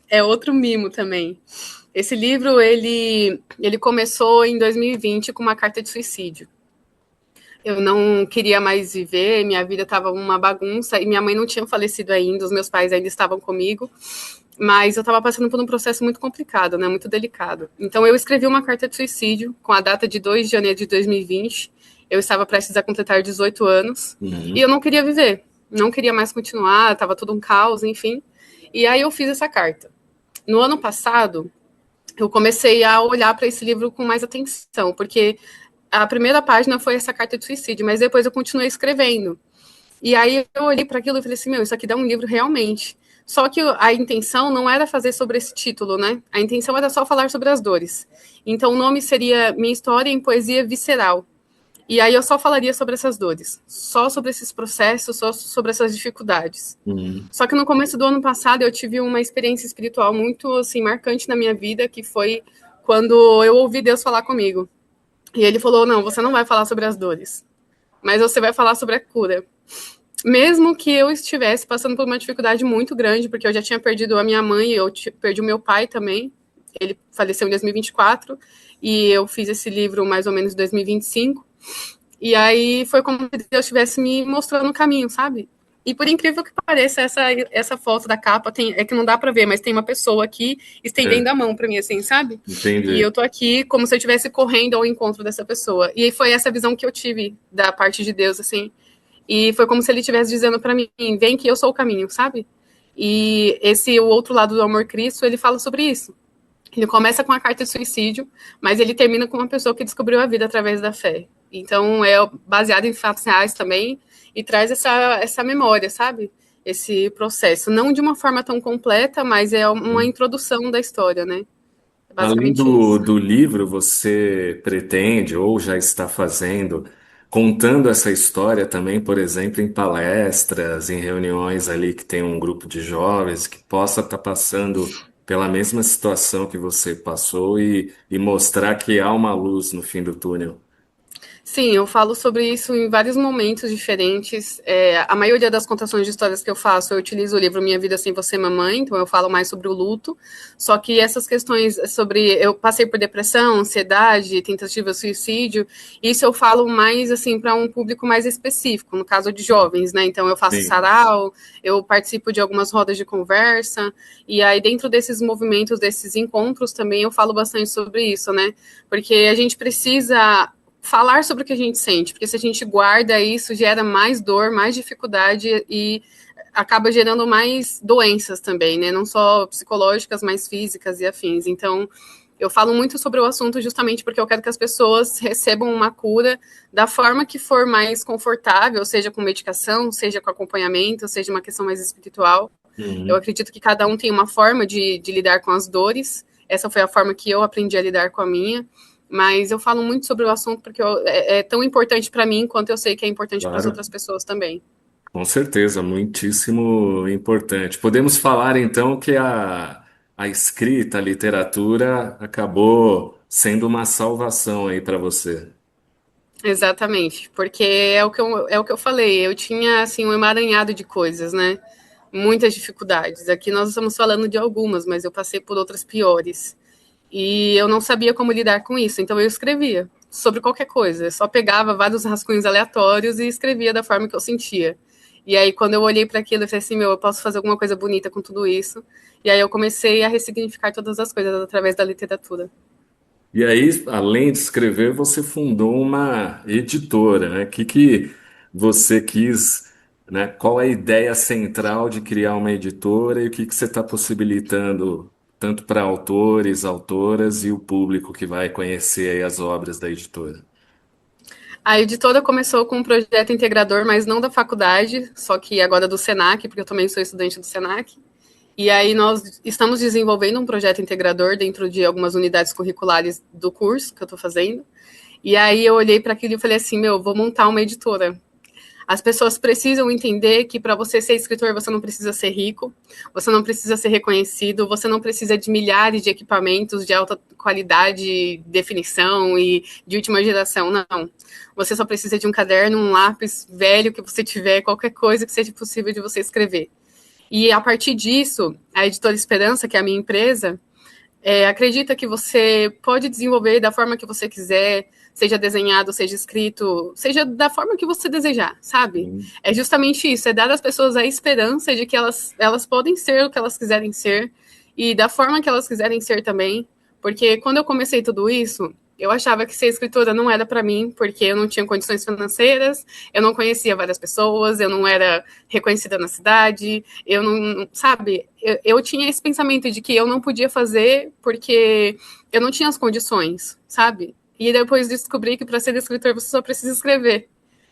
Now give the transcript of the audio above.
É outro mimo também. Esse livro, ele começou em 2020 com uma carta de suicídio. Eu não queria mais viver, minha vida estava uma bagunça, e minha mãe não tinha falecido ainda, os meus pais ainda estavam comigo, mas eu estava passando por um processo muito complicado, né, muito delicado. Então eu escrevi uma carta de suicídio com a data de 2 de janeiro de 2020. Eu estava prestes a completar 18 anos, e eu Uhum. não queria viver, não queria mais continuar, estava tudo um caos, enfim. E aí eu fiz essa carta. No ano passado, eu comecei a olhar para esse livro com mais atenção, porque a primeira página foi essa carta de suicídio, mas depois eu continuei escrevendo. E aí eu olhei para aquilo e falei assim, meu, isso aqui dá um livro realmente. Só que a intenção não era fazer sobre esse título, né? A intenção era só falar sobre as dores. Então o nome seria Minha História em Poesia Visceral. E aí eu só falaria sobre essas dores, só sobre esses processos, só sobre essas dificuldades. Uhum. Só que no começo do ano passado eu tive uma experiência espiritual muito assim marcante na minha vida, que foi quando eu ouvi Deus falar comigo. E ele falou: "Não, você não vai falar sobre as dores, mas você vai falar sobre a cura". Mesmo que eu estivesse passando por uma dificuldade muito grande, porque eu já tinha perdido a minha mãe, eu perdi o meu pai também. Ele faleceu em 2024 e eu fiz esse livro mais ou menos em 2025. E aí foi como se Deus estivesse me mostrando o caminho, sabe? E por incrível que pareça, essa foto da capa tem, é que não dá para ver, mas tem uma pessoa aqui estendendo É, a mão para mim, assim, sabe? E entendi. eu tô aqui como se eu estivesse correndo ao encontro dessa pessoa. E foi essa visão que eu tive da parte de Deus, assim. E foi como se ele estivesse dizendo para mim: vem que eu sou o caminho, sabe? E esse, o outro lado do amor Cristo, ele fala sobre isso. Ele começa com a carta de suicídio, mas ele termina com uma pessoa que descobriu a vida através da fé. Então é baseado em fatos reais também e traz essa memória, sabe? Esse processo. Não de uma forma tão completa, mas é uma introdução da história, né? É Além basicamente isso. do livro, você pretende ou já está fazendo, contando essa história também, por exemplo, em palestras, em reuniões ali que tem um grupo de jovens que possa estar passando pela mesma situação que você passou e mostrar que há uma luz no fim do túnel. Sim, eu falo sobre isso em vários momentos diferentes. A maioria das contações de histórias que eu faço, eu utilizo o livro Minha Vida Sem Você, Mamãe, então eu falo mais sobre o luto. Só que essas questões sobre. Eu passei por depressão, ansiedade, tentativa de suicídio, isso eu falo mais, assim, para um público mais específico, no caso de jovens, né? Então eu faço Sim. sarau, eu participo de algumas rodas de conversa, e aí dentro desses movimentos, desses encontros também, eu falo bastante sobre isso, né? Porque a gente precisa falar sobre o que a gente sente, porque se a gente guarda isso, gera mais dor, mais dificuldade e acaba gerando mais doenças também, né? Não só psicológicas, mas físicas e afins. Então, eu falo muito sobre o assunto justamente porque eu quero que as pessoas recebam uma cura da forma que for mais confortável, seja com medicação, seja com acompanhamento, seja uma questão mais espiritual. Eu Uhum. acredito que cada um tem uma forma de lidar com as dores. Essa foi a forma que eu aprendi a lidar com a minha. Mas eu falo muito sobre o assunto porque é tão importante para mim quanto eu sei que é importante para as Claro. outras pessoas também. Com certeza, muitíssimo importante. Podemos falar então que a escrita, a literatura acabou sendo uma salvação aí para você. Exatamente, porque é o que eu falei, eu tinha assim um emaranhado de coisas, né? Muitas dificuldades. Aqui nós estamos falando de algumas, mas eu passei por outras piores. E eu não sabia como lidar com isso, então eu escrevia sobre qualquer coisa. Eu só pegava vários rascunhos aleatórios e escrevia da forma que eu sentia. E aí, quando eu olhei para aquilo, eu falei assim: meu, eu posso fazer alguma coisa bonita com tudo isso. E aí eu comecei a ressignificar todas as coisas através da literatura. E aí, além de escrever, você fundou uma editora, né? Que você quis, né? Qual é a ideia central de criar uma editora e o que você está possibilitando tanto para autores, autoras e o público que vai conhecer aí as obras da editora? A editora começou com um projeto integrador, mas não da faculdade, só que agora do SENAC, porque eu também sou estudante do SENAC. E aí nós estamos desenvolvendo um projeto integrador dentro de algumas unidades curriculares do curso que eu estou fazendo. E aí eu olhei para aquilo e falei assim, meu, vou montar uma editora. As pessoas precisam entender que para você ser escritor você não precisa ser rico, você não precisa ser reconhecido, você não precisa de milhares de equipamentos de alta qualidade, definição e de última geração, não. Você só precisa de um caderno, um lápis velho que você tiver, qualquer coisa que seja possível de você escrever. E a partir disso, a Editora Esperança, que é a minha empresa, acredita que você pode desenvolver da forma que você quiser, seja desenhado, seja escrito, seja da forma que você desejar, sabe? É justamente isso, é dar às pessoas a esperança de que elas podem ser o que elas quiserem ser e da forma que elas quiserem ser também, porque quando eu comecei tudo isso, eu achava que ser escritora não era para mim, porque eu não tinha condições financeiras, eu não conhecia várias pessoas, eu não era reconhecida na cidade, eu não, sabe? Eu tinha esse pensamento de que eu não podia fazer porque eu não tinha as condições, sabe? E depois descobri que para ser escritor você só precisa escrever.